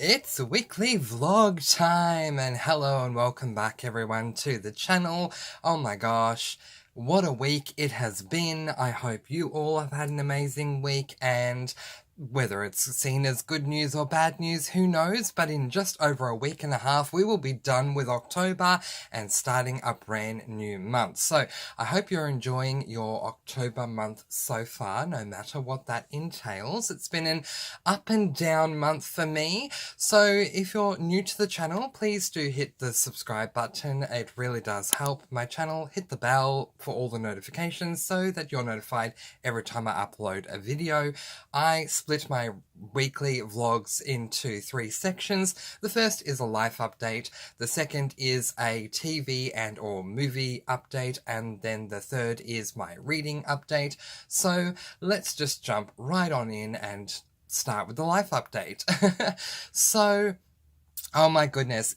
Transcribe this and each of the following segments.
It's weekly vlog time, and hello and welcome back everyone to the channel. Oh my gosh, what a week it has been. I hope you all have had an amazing week, and whether it's seen as good news or bad news, who knows, but in just over a week and a half we will be done with October and starting a brand new month. So I hope you're enjoying your October month so far, no matter what that entails. It's been an up and down month for me, so if you're new to the channel, please do hit the subscribe button. It really does help my channel. Hit the bell for all the notifications so that you're notified every time I upload a video. I split my weekly vlogs into 3 sections. The first is a life update, the second is a TV and or movie update, and then the third is my reading update. So let's just jump right on in and start with the life update. So, oh my goodness,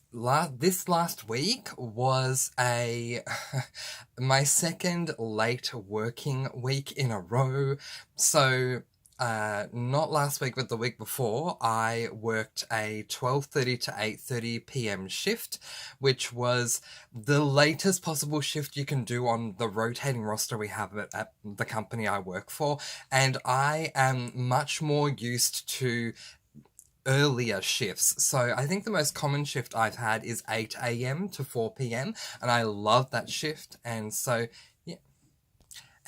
this last week was my second late working week in a row. So not last week, but the week before, I worked a 12:30 to 8:30 p.m. shift, which was the latest possible shift you can do on the rotating roster we have at the company I work for, and I am much more used to earlier shifts. So I think the most common shift I've had is 8 a.m. to 4 p.m. and I love that shift, and so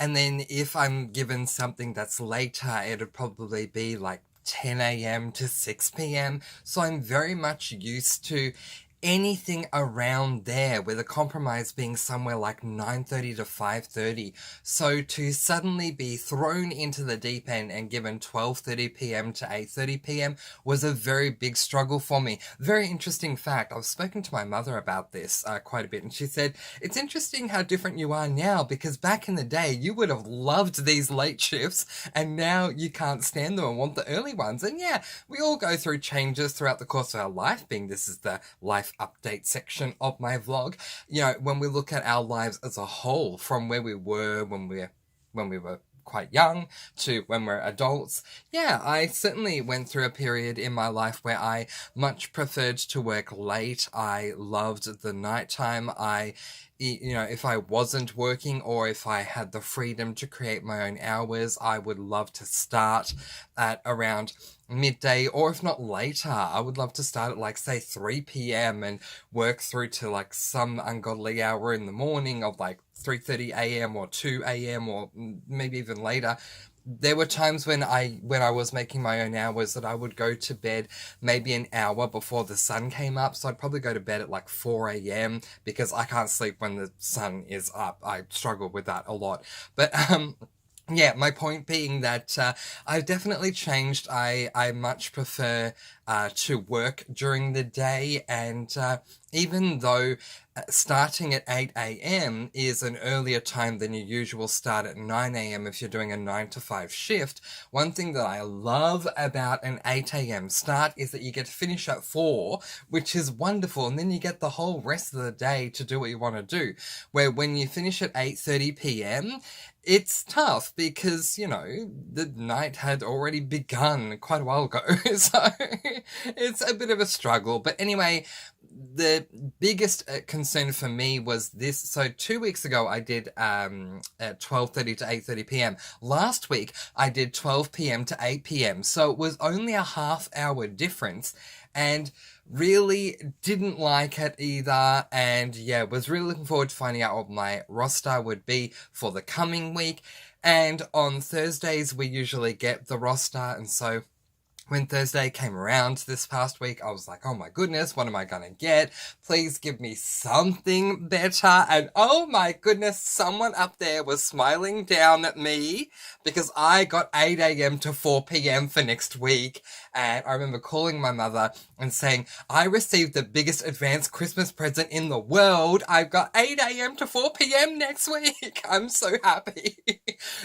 and then if I'm given something that's later, it'd probably be like 10 a.m. to 6 p.m. So I'm very much used to anything around there, with a compromise being somewhere like 9:30 to 5:30. So to suddenly be thrown into the deep end and given 12:30 p.m. to 8:30 p.m. was a very big struggle for me. Very interesting fact, I've spoken to my mother about this quite a bit, and she said, it's interesting how different you are now, because back in the day you would have loved these late shifts and now you can't stand them and want the early ones. And yeah, we all go through changes throughout the course of our life, being this is the life update section of my vlog. You know, when we look at our lives as a whole, from where we were when we were quite young to when we're adults, yeah, I certainly went through a period in my life where I much preferred to work late. I loved the nighttime. You know, if I wasn't working or if I had the freedom to create my own hours, I would love to start at around midday, or if not later, I would love to start at like say 3 p.m. and work through to like some ungodly hour in the morning of like 3:30 a.m. or 2 a.m. or maybe even later. There were times when I was making my own hours that I would go to bed maybe an hour before the sun came up. So I'd probably go to bed at like 4 a.m. because I can't sleep when the sun is up. I struggle with that a lot. But yeah, my point being that I've definitely changed. I much prefer to work during the day, and even though starting at 8 a.m. is an earlier time than your usual start at 9 a.m. if you're doing a 9 to 5 shift, one thing that I love about an 8 a.m. start is that you get to finish at 4, which is wonderful, and then you get the whole rest of the day to do what you want to do. Where when you finish at 8:30 p.m., it's tough because, you know, the night had already begun quite a while ago, so it's a bit of a struggle. But anyway, the biggest concern for me was this. So 2 weeks ago I did at 12:30 to 8:30 p.m. Last week I did 12 p.m. to 8 p.m. So it was only a half-hour difference, and really didn't like it either. And yeah, was really looking forward to finding out what my roster would be for the coming week. And on Thursdays we usually get the roster, and so when Thursday came around this past week, I was like, oh my goodness, what am I gonna get? Please give me something better. And oh my goodness, someone up there was smiling down at me because I got 8 a.m. to 4 p.m. for next week. And I remember calling my mother and saying, I received the biggest advanced Christmas present in the world. I've got 8 a.m. to 4 p.m. next week. I'm so happy.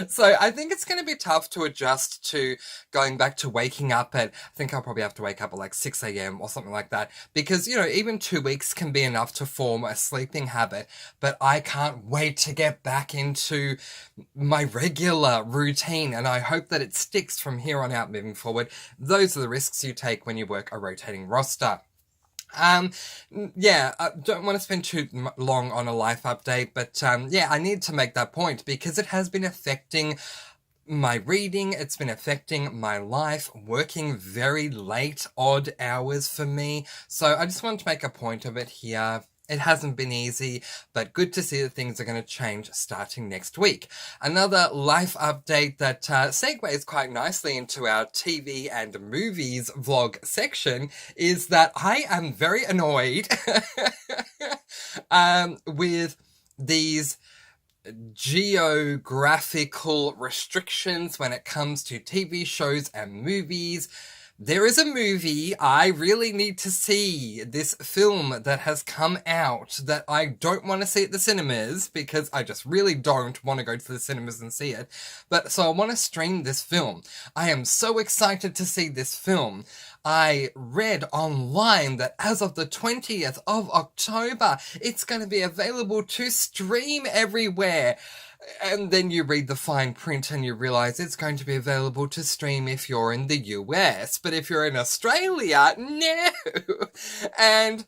So I think it's going to be tough to adjust to going back to waking up at, I think I'll probably have to wake up at like 6 a.m. or something like that, because, you know, even 2 weeks can be enough to form a sleeping habit. But I can't wait to get back into my regular routine, and I hope that it sticks from here on out moving forward. Those those are the risks you take when you work a rotating roster. Yeah, I don't want to spend too long on a life update, but yeah, I need to make that point because it has been affecting my reading, it's been affecting my life, working very late, odd hours for me. So I just want to make a point of it here. It hasn't been easy, but good to see that things are going to change starting next week. Another life update that segues quite nicely into our TV and movies vlog section is that I am very annoyed with these geographical restrictions when it comes to TV shows and movies. There is a movie I really need to see, this film that has come out that I don't want to see at the cinemas because I just really don't want to go to the cinemas and see it. But so I want to stream this film. I am so excited to see this film. I read online that as of the 20th of October, it's going to be available to stream everywhere. And then you read the fine print and you realise it's going to be available to stream if you're in the US. But if you're in Australia, no! And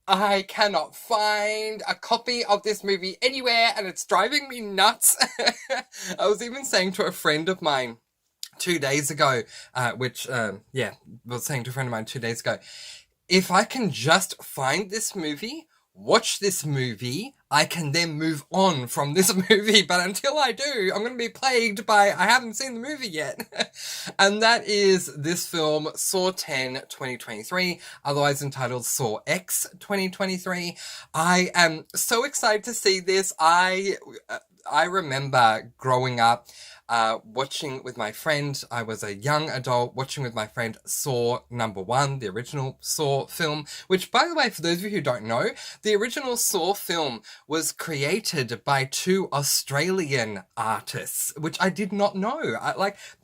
I cannot find a copy of this movie anywhere and it's driving me nuts. I was even saying to a friend of mine 2 days ago, was saying to a friend of mine 2 days ago, if I can just find this movie, watch this movie, I can then move on from this movie, but until I do, I'm going to be plagued by, I haven't seen the movie yet. And that is this film, Saw 10 2023, otherwise entitled Saw X 2023. I am so excited to see this. I remember growing up, watching with my friend. I was a young adult watching with my friend Saw #1, the original Saw film, which, by the way, for those of you who don't know, the original Saw film was created by 2 Australian artists, which I did not know.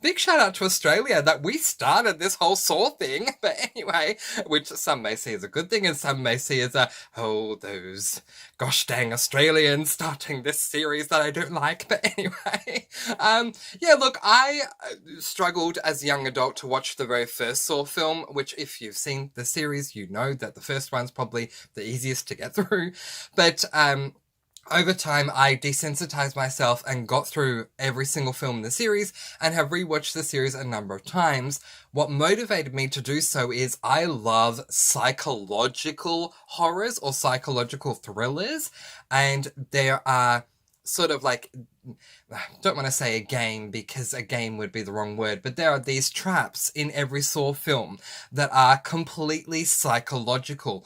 Big shout out to Australia that we started this whole Saw thing. But anyway, which some may see as a good thing and some may see as those gosh dang Australians starting this series that I don't like. But anyway, yeah, look, I struggled as a young adult to watch the very first Saw film, which if you've seen the series, you know that the first one's probably the easiest to get through. But over time, I desensitized myself and got through every single film in the series and have rewatched the series a number of times. What motivated me to do so is I love psychological horrors or psychological thrillers, and there are sort of I don't want to say a game because a game would be the wrong word, but there are these traps in every Saw film that are completely psychological.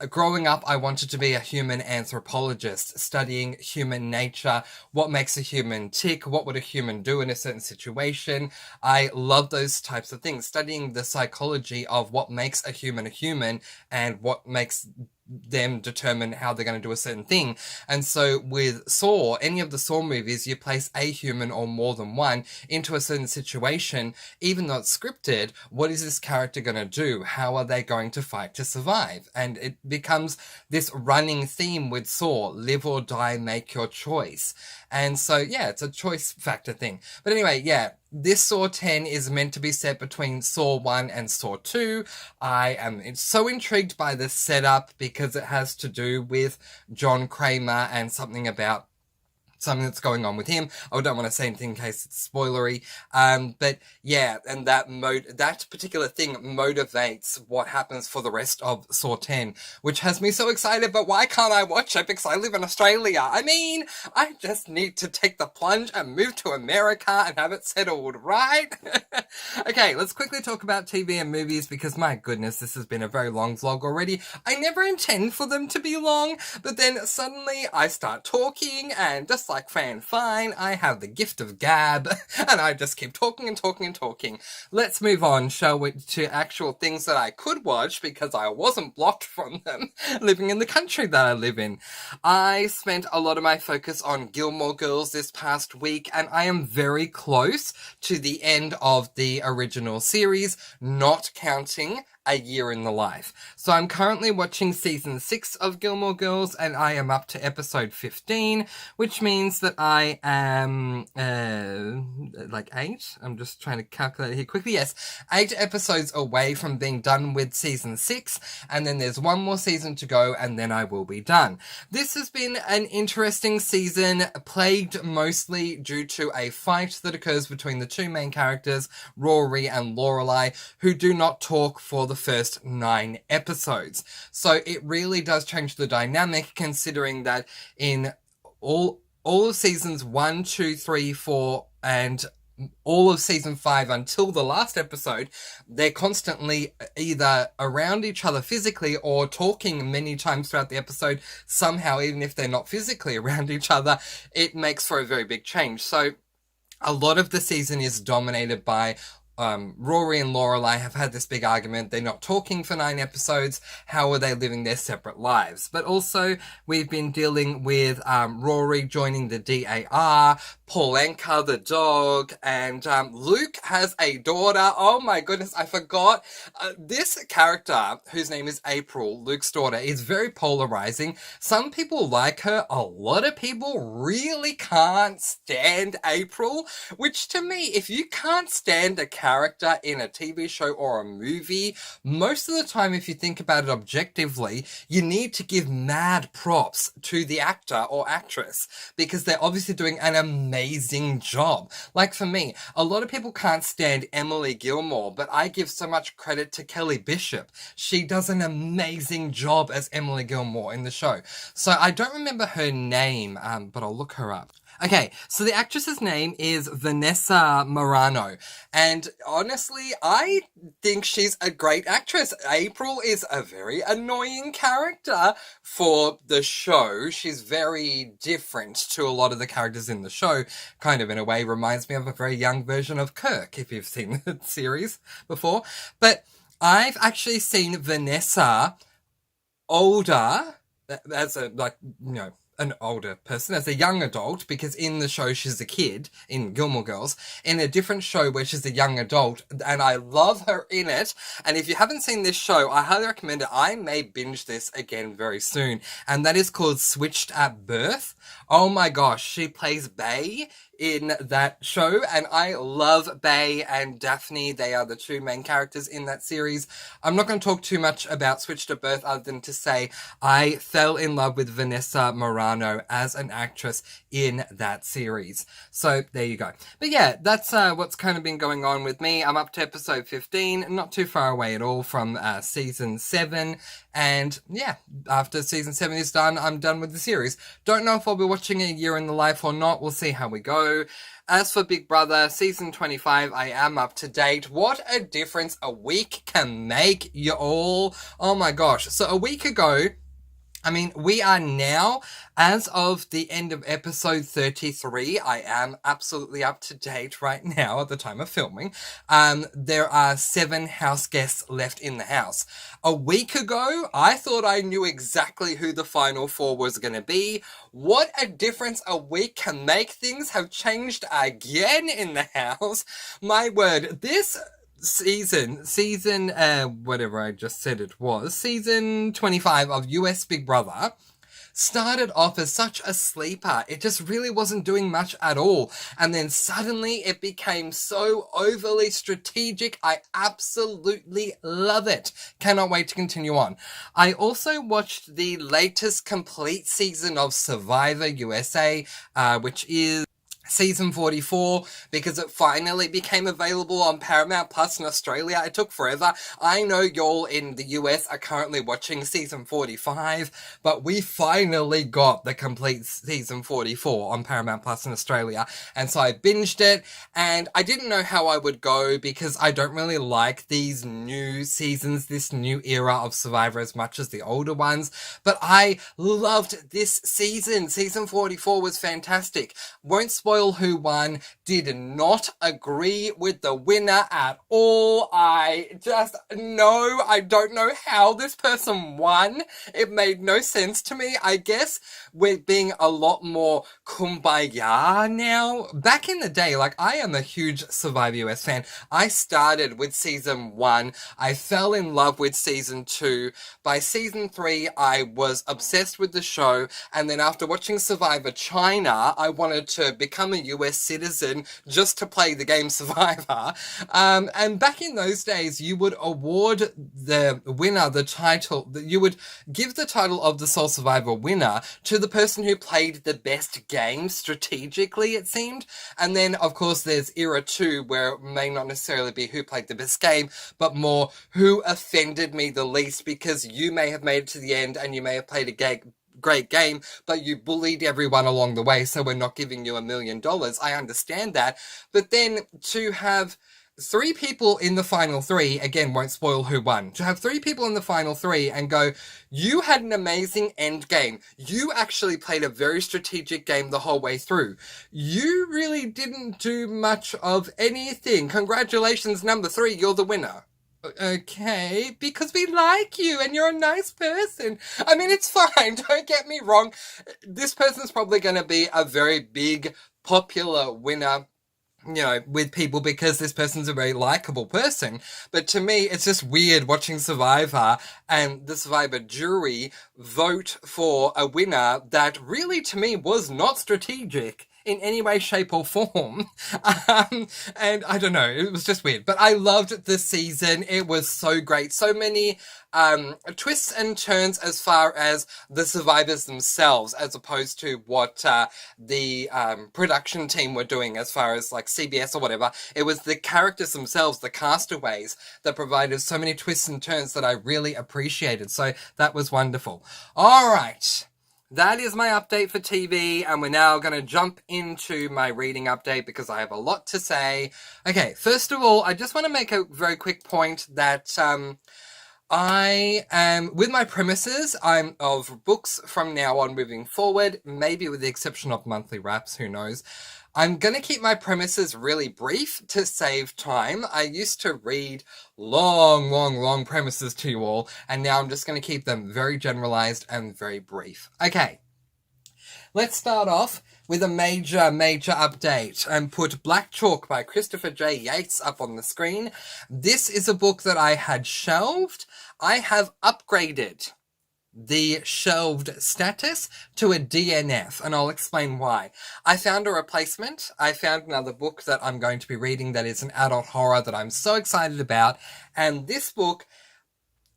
Growing up, I wanted to be a human anthropologist, studying human nature, what makes a human tick, what would a human do in a certain situation. I love those types of things, studying the psychology of what makes a human and what makes them determine how they're going to do a certain thing. And so with Saw, any of the Saw movies, you place a human or more than one into a certain situation, even though it's scripted. What is this character going to do? How are they going to fight to survive? And it becomes this running theme with Saw, live or die, make your choice. And so, yeah, it's a choice factor thing. But anyway, yeah, this Saw 10 is meant to be set between Saw 1 and Saw 2. I am so intrigued by this setup because it has to do with John Kramer and something that's going on with him. I don't want to say anything in case it's spoilery. But yeah, and that particular thing motivates what happens for the rest of Saw 10, which has me so excited, but why can't I watch it? Because I live in Australia. I mean, I just need to take the plunge and move to America and have it settled, right? Okay, let's quickly talk about TV and movies because my goodness, this has been a very long vlog already. I never intend for them to be long, but then suddenly I start talking and just like Fan Fine, I have the gift of gab, and I just keep talking and talking and talking. Let's move on, shall we, to actual things that I could watch because I wasn't blocked from them living in the country that I live in. I spent a lot of my focus on Gilmore Girls this past week, and I am very close to the end of the original series, not counting a year in the life. So I'm currently watching season 6 of Gilmore Girls, and I am up to episode 15, which means that I am like 8. I'm just trying to calculate here quickly. Yes, 8 episodes away from being done with season 6, and then there's one more season to go, and then I will be done. This has been an interesting season, plagued mostly due to a fight that occurs between the two main characters, Rory and Lorelai, who do not talk for the first 9 episodes. So it really does change the dynamic, considering that in all of seasons 1, 2, 3, 4, and all of season 5 until the last episode, they're constantly either around each other physically or talking many times throughout the episode. Somehow, even if they're not physically around each other, it makes for a very big change. So a lot of the season is dominated by Rory and Lorelai have had this big argument. They're not talking for 9 episodes. How are they living their separate lives? But also, we've been dealing with Rory joining the DAR, Paulenka the dog, and Luke has a daughter. Oh my goodness, I forgot. This character, whose name is April, Luke's daughter, is very polarizing. Some people like her. A lot of people really can't stand April, which to me, if you can't stand a character in a TV show or a movie, most of the time, if you think about it objectively, you need to give mad props to the actor or actress, because they're obviously doing an amazing job. Like for me, a lot of people can't stand Emily Gilmore, but I give so much credit to Kelly Bishop. She does an amazing job as Emily Gilmore in the show. So I don't remember her name, but I'll look her up. Okay, so the actress's name is Vanessa Morano, and honestly, I think she's a great actress. April is a very annoying character for the show. She's very different to a lot of the characters in the show, kind of in a way reminds me of a very young version of Kirk, if you've seen the series before. But I've actually seen Vanessa older, as a, like, you know, an older person, as a young adult, because in the show she's a kid, in Gilmore Girls, in a different show where she's a young adult, and I love her in it. And if you haven't seen this show, I highly recommend it. I may binge this again very soon, and that is called Switched at Birth. Oh my gosh, she plays Bay in that show, and I love Bay and Daphne. They are the two main characters in that series. I'm not going to talk too much about Switched at Birth other than to say I fell in love with Vanessa Morano as an actress in that series. So there you go. But yeah, that's what's kind of been going on with me. I'm up to episode 15, not too far away at all from season 7. And yeah, after season 7 is done, I'm done with the series. Don't know if I'll be watching A Year in the Life or not. We'll see how we go. As for Big Brother, season 25, I am up to date. What a difference a week can make, you all. Oh my gosh. So a week ago, I mean, we are now, as of the end of episode 33, I am absolutely up to date right now at the time of filming. There are 7 house guests left in the house. A week ago, I thought I knew exactly who the final 4 was going to be. What a difference a week can make. Things have changed again in the house. My word, this season, whatever I just said it was, season 25 of US Big Brother started off as such a sleeper. It just really wasn't doing much at all. And then suddenly it became so overly strategic. I absolutely love it. Cannot wait to continue on. I also watched the latest complete season of Survivor USA, which is season 44, because it finally became available on Paramount Plus in Australia. It took forever. I know y'all in the US are currently watching season 45, but we finally got the complete season 44 on Paramount Plus in Australia, and so I binged it, and I didn't know how I would go because I don't really like these new seasons, this new era of Survivor as much as the older ones, but I loved this season. Season 44 was fantastic. Won't spoil spoil who won, did not agree with the winner at all. I don't know how this person won. It made no sense to me. I guess we're being a lot more kumbaya now. Back in the day, like, I am a huge Survivor US fan. I started with season 1. I fell in love with season 2. By season 3, I was obsessed with the show. And then after watching Survivor China, I wanted to become a US citizen just to play the game Survivor. And back in those days, you would award the winner the title, you would give the title of the Sole Survivor winner to the person who played the best game strategically, it seemed. And then, of course, there's era 2, where it may not necessarily be who played the best game, but more who offended me the least, because you may have made it to the end and you may have played a great game, but you bullied everyone along the way, so we're not giving you $1 million. I understand that. But then to have 3 people in the final 3, again, won't spoil who won, to have 3 people in the final 3 and go, you had an amazing end game. You actually played a very strategic game the whole way through. You really didn't do much of anything. Congratulations, number 3, you're the winner. Okay, because we like you and you're a nice person. I mean, it's fine, don't get me wrong. This person's probably going to be a very big, popular winner, you know, with people, because this person's a very likable person. But to me, it's just weird watching Survivor and the Survivor jury vote for a winner that really, to me, was not strategic in any way, shape, or form. And I don't know, it was just weird. But I loved the season. It was so great. So many twists and turns as far as the survivors themselves, as opposed to what the production team were doing as far as like CBS or whatever. It was the characters themselves, the castaways, that provided so many twists and turns that I really appreciated. So that was wonderful. All right. That is my update for TV, and we're now going to jump into my reading update because I have a lot to say. Okay, first of all, I just want to make a very quick point that I am, with my premises, I'm of books from now on moving forward, maybe with the exception of monthly wraps, who knows. I'm going to keep my premises really brief to save time. I used to read long premises to you all, and now I'm just going to keep them very generalized and very brief. Okay, let's start off with a major update and put Black Chalk by Christopher J. Yates up on the screen. This is a book that I had shelved. I have upgraded the shelved status to a DNF, and I'll explain why. I found a replacement. I found another book that I'm going to be reading that is an adult horror that I'm so excited about, and this book,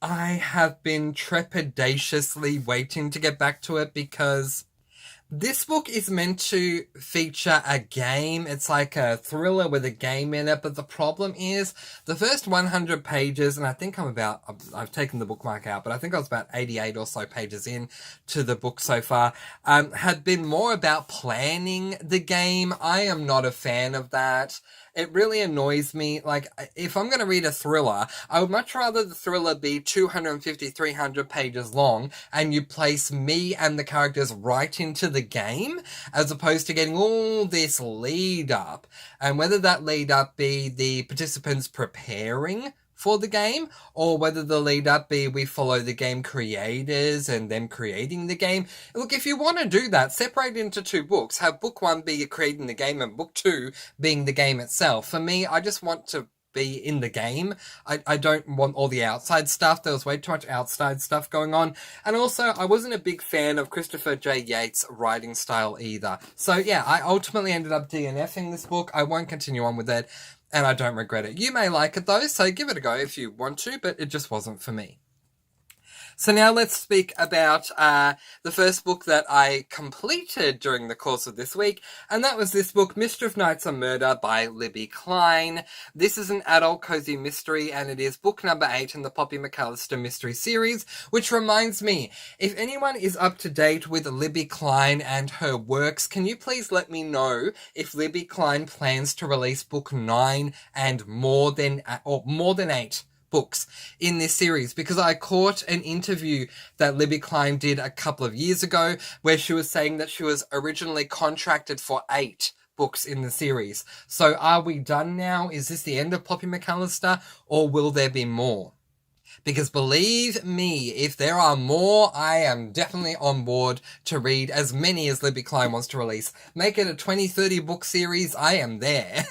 I have been trepidatiously waiting to get back to it because this book is meant to feature a game. It's like a thriller with a game in it, but the problem is the first 100 pages, and I think I've taken the bookmark out, but I think I was about 88 or so pages in to the book so far, had been more about planning the game. I am not a fan of that. It really annoys me. Like, if I'm going to read a thriller, I would much rather the thriller be 250, 300 pages long, and you place me and the characters right into the game, as opposed to getting all this lead up. And whether that lead up be the participants preparing for the game, or whether the lead up be we follow the game creators and them creating the game. Look, if you want to do that, separate into 2 books. Have book 1 be creating the game and book 2 being the game itself. For me, I just want to be in the game. I don't want all the outside stuff. There was way too much outside stuff going on. And also, I wasn't a big fan of Christopher J. Yates' writing style either. So yeah, I ultimately ended up DNFing this book. I won't continue on with it, and I don't regret it. You may like it though, so give it a go if you want to, but it just wasn't for me. So now let's speak about the first book that I completed during the course of this week, and that was this book, Mischief Nights of Murder by Libby Klein. This is an adult cozy mystery, and it is book number 8 in the Poppy McAllister mystery series, which reminds me, if anyone is up to date with Libby Klein and her works, can you please let me know if Libby Klein plans to release book 9 and more than 8 books in this series, because I caught an interview that Libby Klein did a couple of years ago where she was saying that she was originally contracted for 8 books in the series. So are we done now? Is this the end of Poppy McAllister, or will there be more? Because believe me, if there are more, I am definitely on board to read as many as Libby Klein wants to release. Make it a 20-30 book series, I am there.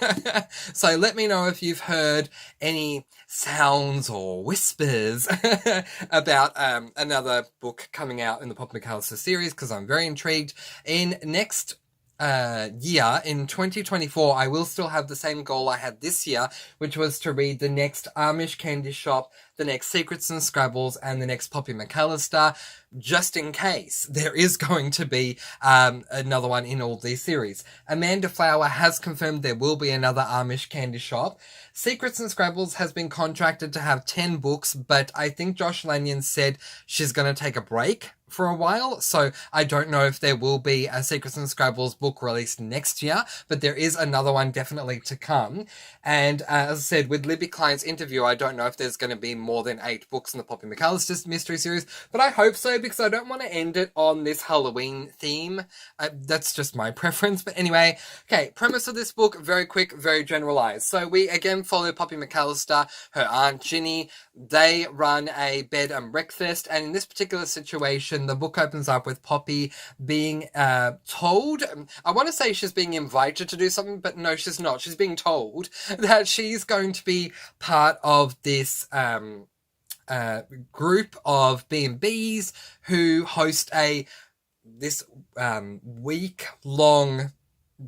So let me know if you've heard any sounds or whispers about another book coming out in the Poppy McAllister series, because I'm very intrigued. In next year, in 2024, I will still have the same goal I had this year, which was to read the next Amish Candy Shop, the next Secrets and Scrabbles, and the next Poppy McAllister, just in case there is going to be another one in all these series. Amanda Flower has confirmed there will be another Amish Candy Shop. Secrets and Scrabbles has been contracted to have 10 books, but I think Josh Lanyon said she's going to take a break for a while, so I don't know if there will be a Secrets and Scrabbles book released next year, but there is another one definitely to come. And as I said, with Libby Klein's interview, I don't know if there's going to be more than 8 books in the Poppy McAllister mystery series, but I hope so, because I don't want to end it on this Halloween theme. That's just my preference. But anyway, okay, premise of this book, very quick, very generalized. So we again follow Poppy McAllister, her aunt Ginny. They run a bed and breakfast, and in this particular situation, the book opens up with Poppy being told, I want to say she's being invited to do something, but no, she's not. She's being told that she's going to be part of this group of B&Bs who host this week-long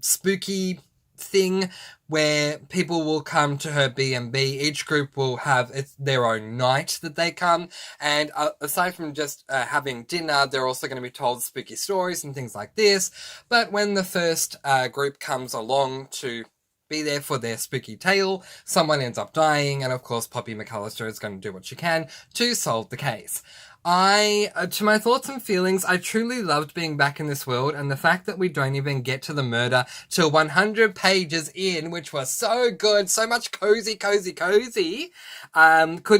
spooky thing where people will come to her B&B. Each group will have their own night that they come, and aside from just having dinner, they're also going to be told spooky stories and things like this. But when the first group comes along to be there for their spooky tale, someone ends up dying, and of course Poppy McAllister is going to do what she can to solve the case. To my thoughts and feelings, I truly loved being back in this world, and the fact that we don't even get to the murder till 100 pages in, which was so good, so much cozy, couldn't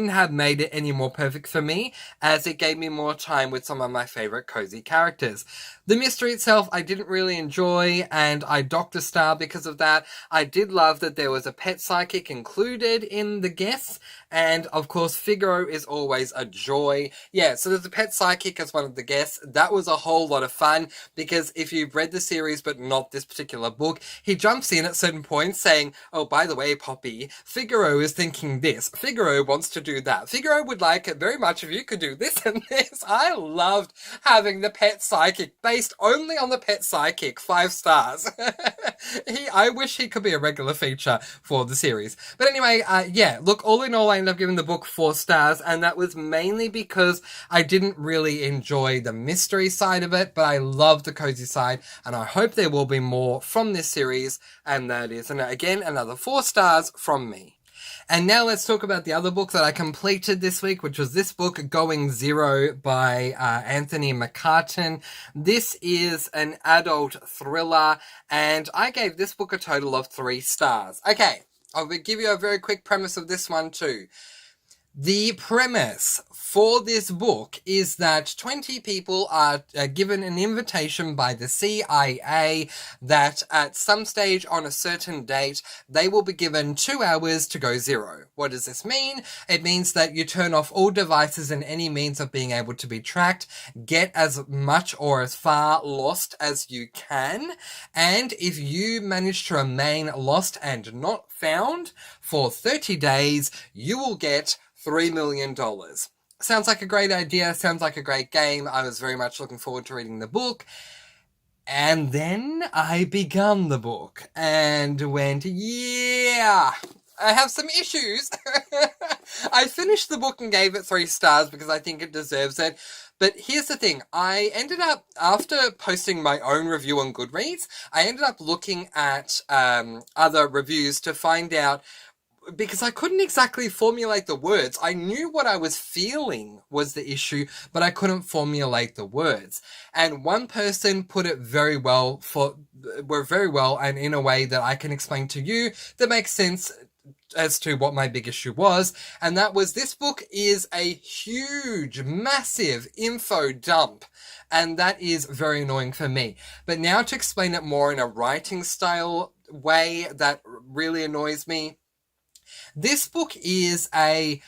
have made it any more perfect for me, as it gave me more time with some of my favourite cozy characters. The mystery itself I didn't really enjoy, and I docked a star because of that. I did love that there was a pet psychic included in the guests, and of course Figaro is always a joy. Yeah, so there's a pet psychic as one of the guests. That was a whole lot of fun, because if you've read the series but not this particular book, he jumps in at certain points saying, oh, by the way, Poppy, Figaro is thinking this. Figaro wants to do that. Figaro would like it very much if you could do this and this. I loved having the pet psychic based only on the pet psychic. 5 stars. I wish he could be a regular feature for the series. But anyway, yeah, look, all in all, I ended up giving the book 4 stars, and that was mainly because I didn't really enjoy the mystery side of it, but I love the cozy side, and I hope there will be more from this series, and that is, and again, another 4 stars from me. And now let's talk about the other book that I completed this week, which was this book, Going Zero by Anthony McCartan. This is an adult thriller, and I gave this book a total of 3 stars. Okay, I'll give you a very quick premise of this one too. The premise for this book is that 20 people are given an invitation by the CIA that at some stage on a certain date, they will be given 2 hours to go zero. What does this mean? It means that you turn off all devices and any means of being able to be tracked, get as much or as far lost as you can, and if you manage to remain lost and not found for 30 days, you will get $3 million. Sounds like a great idea, sounds like a great game. I was very much looking forward to reading the book. And then I begun the book and went, yeah, I have some issues. I finished the book and gave it 3 stars because I think it deserves it. But here's the thing, I ended up, after posting my own review on Goodreads, I ended up looking at other reviews to find out, because I couldn't exactly formulate the words. I knew what I was feeling was the issue, but I couldn't formulate the words. And one person put it very well and in a way that I can explain to you that makes sense as to what my big issue was, and that was this book is a huge, massive info dump, and that is very annoying for me. But now to explain it more in a writing style way that really annoys me, this book is a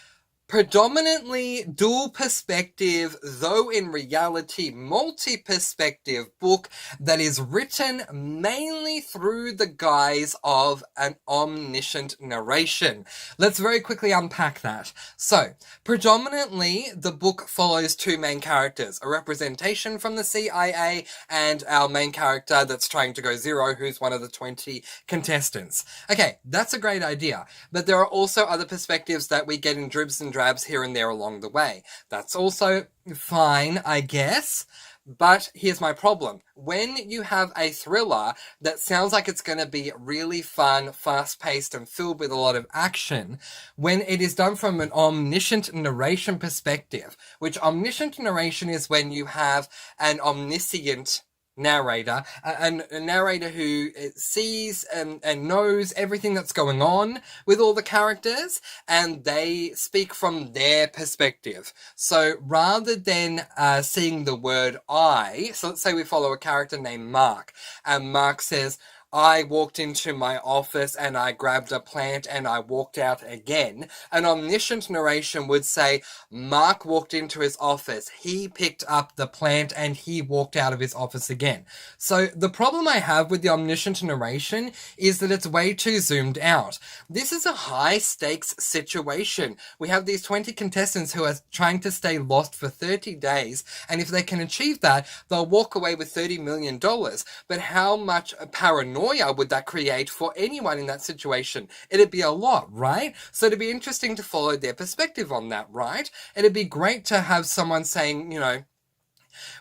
predominantly dual perspective, though in reality multi-perspective book that is written mainly through the guise of an omniscient narration. Let's very quickly unpack that. So, predominantly the book follows two main characters, a representation from the CIA and our main character that's trying to go zero, who's one of the 20 contestants. Okay, that's a great idea, but there are also other perspectives that we get in dribs and drabs here and there along the way. That's also fine, I guess. But here's my problem. When you have a thriller that sounds like it's going to be really fun, fast-paced, and filled with a lot of action, when it is done from an omniscient narration perspective, which omniscient narration is when you have an omniscient narrator, a narrator who sees and knows everything that's going on with all the characters, and they speak from their perspective. So rather than seeing the word I, so let's say we follow a character named Mark, and Mark says, I walked into my office and I grabbed a plant and I walked out again. An omniscient narration would say, Mark walked into his office, he picked up the plant and he walked out of his office again. So the problem I have with the omniscient narration is that it's way too zoomed out. This is a high stakes situation. We have these 20 contestants who are trying to stay lost for 30 days, and if they can achieve that, they'll walk away with $30 million. But how much paranoia would that create for anyone in that situation? It'd be a lot, right? So it'd be interesting to follow their perspective on that, right? It'd be great to have someone saying, you know,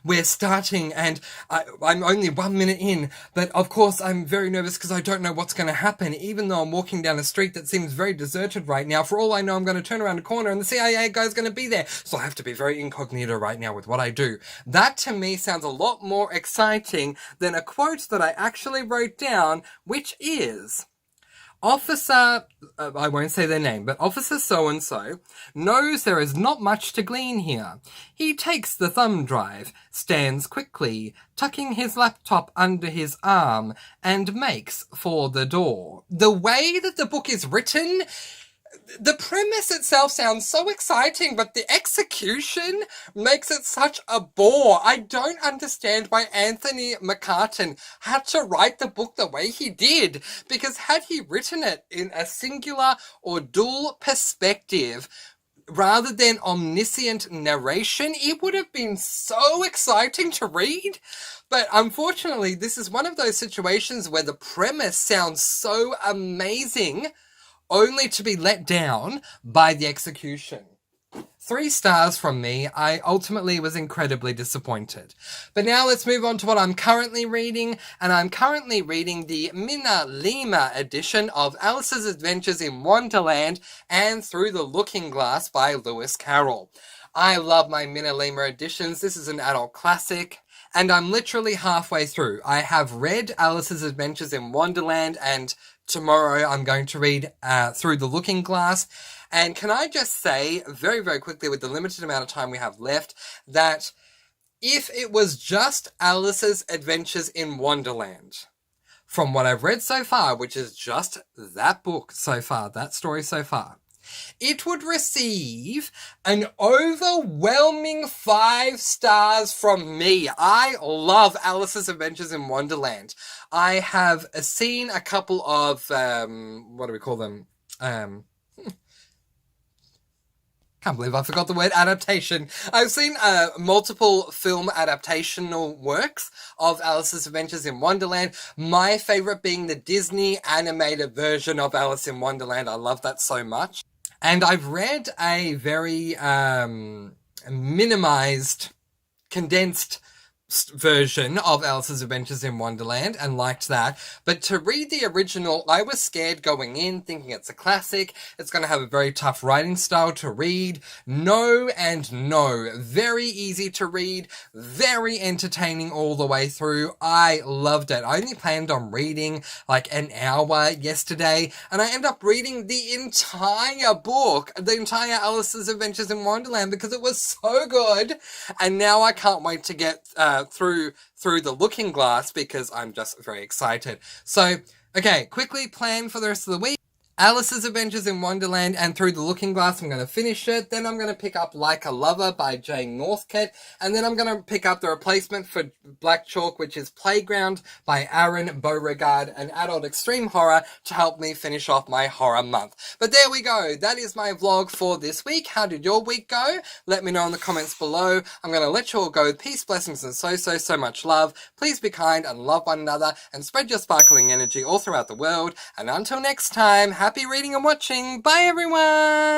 we're starting and I'm only 1 minute in, but of course I'm very nervous because I don't know what's going to happen, even though I'm walking down a street that seems very deserted right now. For all I know, I'm going to turn around a corner and the CIA guy's going to be there, so I have to be very incognito right now with what I do. That to me sounds a lot more exciting than a quote that I actually wrote down, which is, Officer, I won't say their name, but Officer so-and-so knows there is not much to glean here. He takes the thumb drive, stands quickly, tucking his laptop under his arm, and makes for the door. The way that the book is written, the premise itself sounds so exciting, but the execution makes it such a bore. I don't understand why Anthony McCartan had to write the book the way he did, because had he written it in a singular or dual perspective, rather than omniscient narration, it would have been so exciting to read. But unfortunately, this is one of those situations where the premise sounds so amazing, only to be let down by the execution. 3 stars from me. I ultimately was incredibly disappointed. But now let's move on to what I'm currently reading, and I'm currently reading the Mina Lima edition of Alice's Adventures in Wonderland and Through the Looking Glass by Lewis Carroll. I love my Mina Lima editions. This is an adult classic, and I'm literally halfway through. I have read Alice's Adventures in Wonderland, and tomorrow I'm going to read Through the Looking Glass. And can I just say, very, very quickly, with the limited amount of time we have left, that if it was just Alice's Adventures in Wonderland, from what I've read so far, which is just that book so far, that story so far, it would receive an overwhelming 5 stars from me. I love Alice's Adventures in Wonderland. I have seen a couple of, what do we call them? Can't believe I forgot the word adaptation. I've seen multiple film adaptational works of Alice's Adventures in Wonderland. My favorite being the Disney animated version of Alice in Wonderland. I love that so much. And I've read a very minimized, condensed version of Alice's Adventures in Wonderland and liked that. But to read the original, I was scared going in, thinking it's a classic. It's going to have a very tough writing style to read. No and no. Very easy to read. Very entertaining all the way through. I loved it. I only planned on reading like an hour yesterday, and I ended up reading the entire book, the entire Alice's Adventures in Wonderland, because it was so good. And now I can't wait to get through the Looking Glass, because I'm just very excited. So, okay, quickly plan for the rest of the week. Alice's Adventures in Wonderland and Through the Looking Glass, I'm going to finish it. Then I'm going to pick up Like a Lover by Jane Northcote. And then I'm going to pick up the replacement for Black Chalk, which is Playground by Aaron Beauregard, an adult extreme horror, to help me finish off my horror month. But there we go. That is my vlog for this week. How did your week go? Let me know in the comments below. I'm going to let you all go with peace, blessings, and so much love. Please be kind and love one another and spread your sparkling energy all throughout the world. And until next time, happy reading and watching. Bye, everyone!